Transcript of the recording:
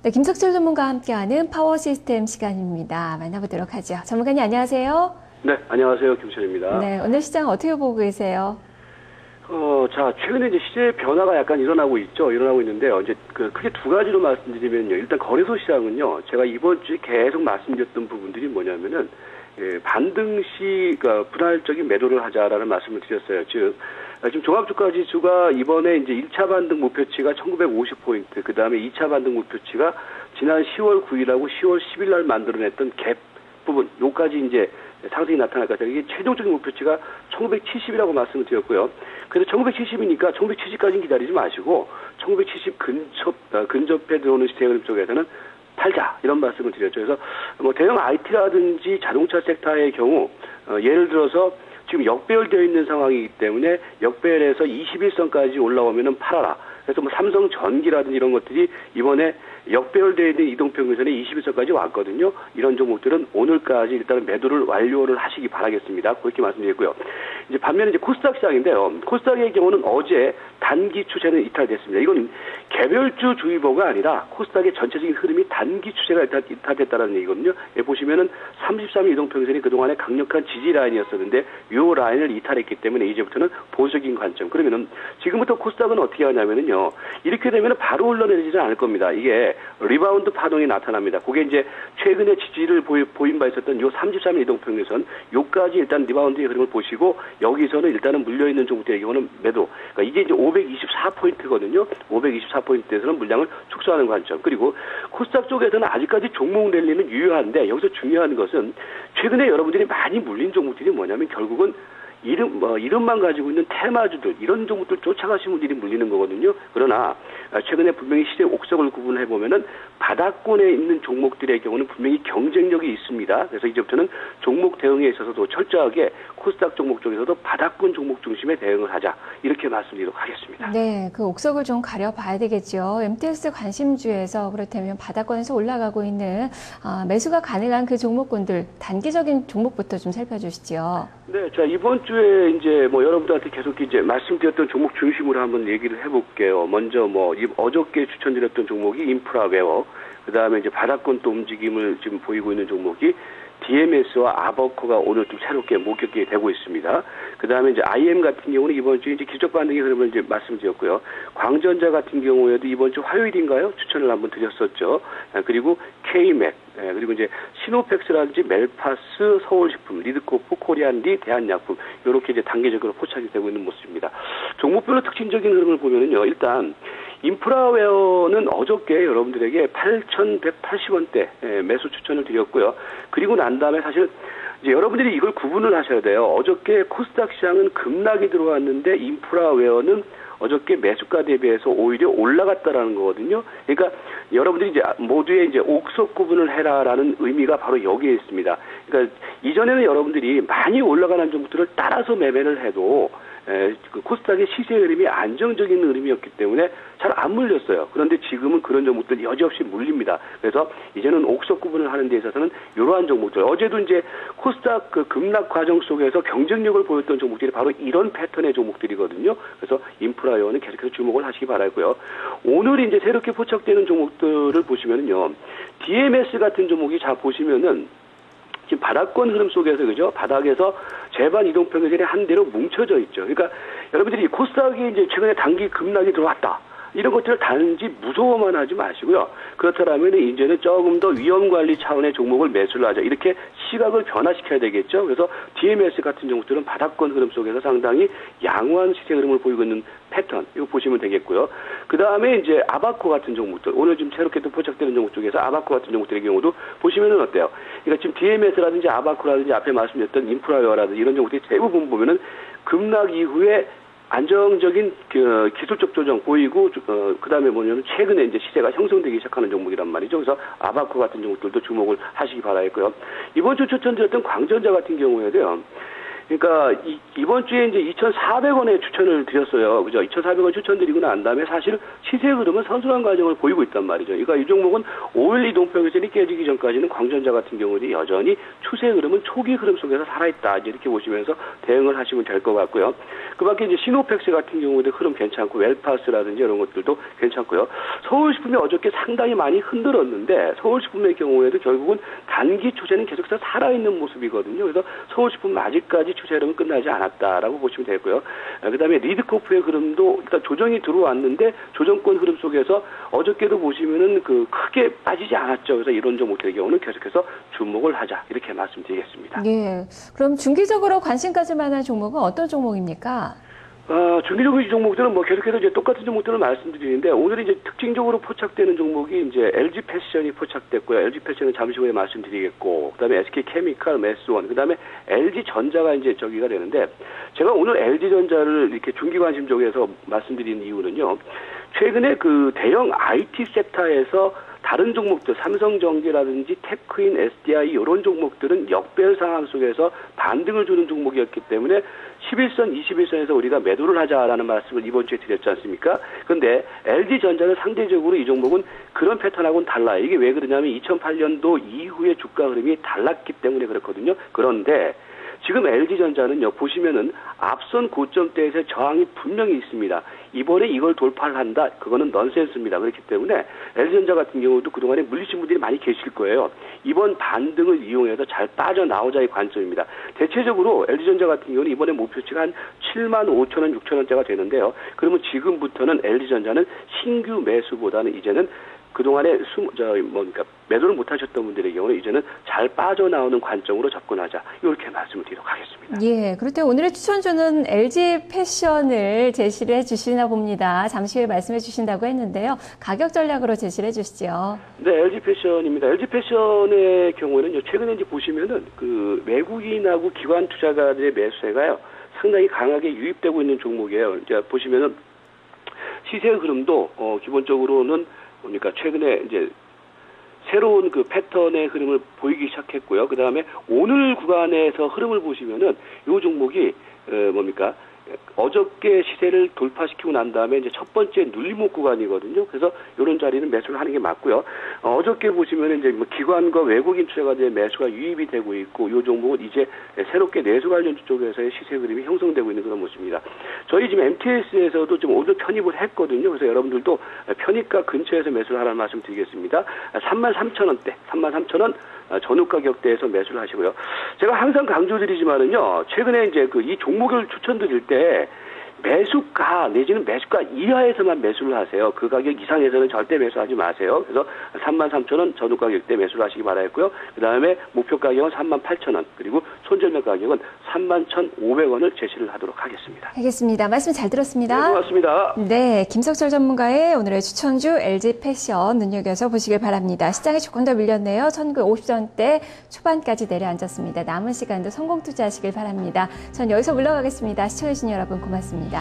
네, 김석철 전문가와 함께하는 파워 시스템 시간입니다. 만나보도록 하죠. 전문가님 안녕하세요. 네, 안녕하세요. 김철입니다. 네, 오늘 시장 어떻게 보고 계세요? 최근에 이제 시세 변화가 약간 일어나고 있는데요. 이제 크게 두 가지로 말씀드리면요. 일단 거래소 시장은요. 제가 이번 주에 계속 말씀드렸던 부분들이 뭐냐면은, 반등시, 분할적인 매도를 하자라는 말씀을 드렸어요. 즉, 지금 종합주가지수가 이번에 이제 1차 반등 목표치가 1950포인트, 그 다음에 2차 반등 목표치가 지난 10월 9일하고 10월 10일 날 만들어냈던 갭 부분, 요까지 이제 상승이 나타날 것 같아요. 이게 최종적인 목표치가 1970이라고 말씀을 드렸고요. 그래서 1970이니까 1970까지는 기다리지 마시고 1970 근접해 들어오는 시세 흐름 쪽에서는 팔자 이런 말씀을 드렸죠. 그래서 뭐 대형 IT라든지 자동차 섹터의 경우 예를 들어서 지금 역배열되어 있는 상황이기 때문에 역배열에서 21선까지 올라오면은 팔아라. 그래서 뭐 삼성전기라든지 이런 것들이 이번에 역배열되어 있는 이동평균선에 21선까지 왔거든요. 이런 종목들은 오늘까지 일단은 매도를 완료를 하시기 바라겠습니다. 그렇게 말씀드리고요. 이제 반면에 이제 코스닥 시장인데요. 코스닥의 경우는 어제 단기 추세는 이탈됐습니다. 이건 개별주 주의보가 아니라 코스닥의 전체적인 흐름이 단기 추세가 이탈됐다는 얘기거든요. 보시면은 33일 이동평균선이 그동안에 강력한 지지 라인이었었는데 이 라인을 이탈했기 때문에 이제부터는 보수적인 관점. 그러면은 지금부터 코스닥은 어떻게 하냐면은요. 이렇게 되면은 바로 올라내리지는 않을 겁니다. 이게 리바운드 파동이 나타납니다. 그게 이제 최근에 지지를 보인 바 있었던 요 33일 이동평균선 요까지 일단 리바운드의 흐름을 보시고 여기서는 일단은 물려있는 종목들의 경우는 매도. 그러니까 이게 이제 524포인트거든요. 524포인트에서는 물량을 축소하는 관점. 그리고 코스닥 쪽에서는 아직까지 종목 랠리는 유효한데 여기서 중요한 것은 최근에 여러분들이 많이 물린 종목들이 뭐냐면 결국은 이름만 가지고 있는 테마주들, 이런 종목들 쫓아가시는 분들이 물리는 거거든요. 그러나, 최근에 분명히 시세 옥석을 구분해보면은 바닥권에 있는 종목들의 경우는 분명히 경쟁력이 있습니다. 그래서 이제부터는 종목 대응에 있어서도 철저하게 코스닥 종목 쪽에서도 바닥권 종목 중심의 대응을 하자. 이렇게 말씀드리도록 하겠습니다. 네, 그 옥석을 좀 가려봐야 되겠죠. MTS 관심주에서 그렇다면 바닥권에서 올라가고 있는 매수가 가능한 그 종목군들, 단기적인 종목부터 좀 살펴주시죠. 네, 자, 이번 주에 이제 뭐 여러분들한테 계속 이제 말씀드렸던 종목 중심으로 한번 얘기를 해볼게요. 먼저 어저께 추천드렸던 종목이 인프라웨어, 그 다음에 이제 바닥권 또 움직임을 지금 보이고 있는 종목이 DMS와 아버커가 오늘 좀 새롭게 목격이 되고 있습니다. 그 다음에 이제 IM 같은 경우는 이번 주에 이제 기적 반등의 흐름을 이제 말씀드렸고요. 광전자 같은 경우에도 이번 주 화요일인가요? 추천을 한번 드렸었죠. 그리고 K맥, 그리고 이제 시노펙스라든지 멜파스, 서울식품, 리드코프, 코리안디, 대한약품, 이렇게 이제 단계적으로 포착이 되고 있는 모습입니다. 종목별로 특징적인 흐름을 보면은요, 일단, 인프라웨어는 어저께 여러분들에게 8,180원대 매수 추천을 드렸고요. 그리고 난 다음에 사실 이제 여러분들이 이걸 구분을 하셔야 돼요. 어저께 코스닥 시장은 급락이 들어왔는데 인프라웨어는 어저께 매수가 대비해서 오히려 올라갔다라는 거거든요. 그러니까 여러분들이 이제 모두의 이제 옥석 구분을 해라라는 의미가 바로 여기에 있습니다. 그러니까 이전에는 여러분들이 많이 올라가는 종목들을 따라서 매매를 해도 그 코스닥의 시세 흐름이 안정적인 흐름이었기 때문에 잘 안 물렸어요. 그런데 지금은 그런 종목들이 여지없이 물립니다. 그래서 이제는 옥석 구분을 하는 데 있어서는 이러한 종목들, 어제도 이제 코스닥 그 급락 과정 속에서 경쟁력을 보였던 종목들이 바로 이런 패턴의 종목들이거든요. 그래서 인프라웨어는 계속해서 주목을 하시기 바라고요. 오늘 이제 새롭게 포착되는 종목들을 보시면은요, DMS 같은 종목이 자 보시면은 지금 바닥권 흐름 속에서, 그죠? 바닥에서 재반 이동평균선이 한 대로 뭉쳐져 있죠. 그러니까 여러분들이 코스닥이 이제 최근에 단기 급락이 들어왔다. 이런 것들을 단지 무서워만 하지 마시고요. 그렇다면 이제는 조금 더 위험관리 차원의 종목을 매수를 하자. 이렇게 시각을 변화시켜야 되겠죠. 그래서 DMS 같은 종목들은 바닥권 흐름 속에서 상당히 양호한 시세 흐름을 보이고 있는 패턴, 이거 보시면 되겠고요. 그 다음에 이제 아바코 같은 종목들, 오늘 좀 새롭게 또 포착되는 종목 중에서 아바코 같은 종목들의 경우도 보시면은 어때요? 그러니까 지금 DMS라든지 아바코라든지 앞에 말씀드렸던 인프라웨어라든지 이런 종목들이 대부분 보면은 급락 이후에 안정적인 기술적 조정 보이고, 그 다음에 뭐냐면 최근에 이제 시세가 형성되기 시작하는 종목이란 말이죠. 그래서 아바코 같은 종목들도 주목을 하시기 바라겠고요. 이번 주 추천드렸던 광전자 같은 경우에도요, 그러니까 이번 주에 이제 2,400원에 추천을 드렸어요. 그죠? 2,400원 추천드리고 난 다음에 사실 시세 흐름은 선순환 과정을 보이고 있단 말이죠. 그러니까 이 종목은 5일 이동평균선이 깨지기 전까지는 광전자 같은 경우는 여전히 추세 흐름은 초기 흐름 속에서 살아있다. 이렇게 보시면서 대응을 하시면 될 것 같고요. 그 밖에 이제 시노펙스 같은 경우도 흐름 괜찮고 웰파스라든지 이런 것들도 괜찮고요. 서울식품이 어저께 상당히 많이 흔들었는데 서울식품의 경우에도 결국은 단기 추세는 계속해서 살아있는 모습이거든요. 그래서 서울식품 아직까지 추세 흐름은 끝나지 않았다라고 보시면 되고요. 그다음에 리드코프의 흐름도 일단 조정이 들어왔는데 조정권 흐름 속에서 어저께도 보시면은 그 크게 빠지지 않았죠. 그래서 이런 종목들의 경우는 계속해서 주목을 하자 이렇게 말씀드리겠습니다. 예. 그럼 중기적으로 관심 가질 만한 종목은 어떤 종목입니까? 중기적인 종목들은 뭐 계속해서 이제 똑같은 종목들을 말씀드리는데 오늘 이제 특징적으로 포착되는 종목이 이제 LG 패션이 포착됐고요. LG 패션은 잠시 후에 말씀드리겠고, 그다음에 SK 케미칼, 메스원, 그다음에 LG 전자가 이제 저기가 되는데 제가 오늘 LG 전자를 이렇게 중기 관심 쪽에서 말씀드린 이유는요. 최근에 그 대형 IT 섹터에서 다른 종목들, 삼성전기라든지 테크인, SDI 이런 종목들은 역별 상황 속에서 반등을 주는 종목이었기 때문에 11선, 21선에서 우리가 매도를 하자라는 말씀을 이번 주에 드렸지 않습니까? 그런데 LG전자는 상대적으로 이 종목은 그런 패턴하고는 달라요. 이게 왜 그러냐면 2008년도 이후의 주가 흐름이 달랐기 때문에 그렇거든요. 그런데 지금 LG전자는요, 보시면은 앞선 고점대에서 저항이 분명히 있습니다. 이번에 이걸 돌파를 한다? 그거는 넌센스입니다. 그렇기 때문에 LG전자 같은 경우도 그동안에 물리신 분들이 많이 계실 거예요. 이번 반등을 이용해서 잘 빠져나오자의 관점입니다. 대체적으로 LG전자 같은 경우는 이번에 목표치가 한 7만 5천 원, 6천 원대가 되는데요. 그러면 지금부터는 LG전자는 신규 매수보다는 이제는 그동안에 매도를 못하셨던 분들의 경우는 이제는 잘 빠져나오는 관점으로 접근하자. 이렇게 말씀을 드리도록 하겠습니다. 예, 그럴 때 오늘의 추천주는 LG 패션을 제시를 해주시나 봅니다. 잠시 후에 말씀해 주신다고 했는데요. 가격 전략으로 제시를 해주시죠. 네, LG 패션입니다. LG 패션의 경우에는 최근에 이제 보시면은 그 외국인하고 기관 투자가들의 매수세가요 상당히 강하게 유입되고 있는 종목이에요. 이제 보시면은 시세 흐름도 기본적으로는 그러니까 최근에 이제 새로운 그 패턴의 흐름을 보이기 시작했고요. 그 다음에 오늘 구간에서 흐름을 보시면은 이 종목이 어저께 시세를 돌파시키고 난 다음에 이제 첫 번째 눌림목 구간이거든요. 그래서 이런 자리는 매수를 하는 게 맞고요. 어저께 보시면 이제 뭐 기관과 외국인 투자가들의 매수가 유입이 되고 있고 이 종목은 이제 새롭게 내수 관련 쪽에서의 시세 그림이 형성되고 있는 그런 모습입니다. 저희 지금 MTS에서도 좀 오늘 편입을 했거든요. 그래서 여러분들도 편입가 근처에서 매수를 하라는 말씀 드리겠습니다. 33,000원대, 33,000원 전후 가격대에서 매수를 하시고요. 제가 항상 강조드리지만은요, 최근에 이제 이 종목을 추천드릴 때 매수가 내지는 매수가 이하에서만 매수를 하세요. 그 가격 이상에서는 절대 매수하지 마세요. 그래서 33,000원 전후 가격대 매수를 하시기 바라겠고요. 그 다음에 목표 가격은 38,000원 그리고 손절매 가격은 31,500원을 제시를 하도록 하겠습니다. 알겠습니다. 말씀 잘 들었습니다. 네, 고맙습니다. 네, 김석철 전문가의 오늘의 추천주 LG 패션 눈여겨서 보시길 바랍니다. 시장이 조금 더 밀렸네요. 1950선대 초반까지 내려앉았습니다. 남은 시간도 성공 투자하시길 바랍니다. 전 여기서 물러가겠습니다. 시청해주신 여러분 고맙습니다.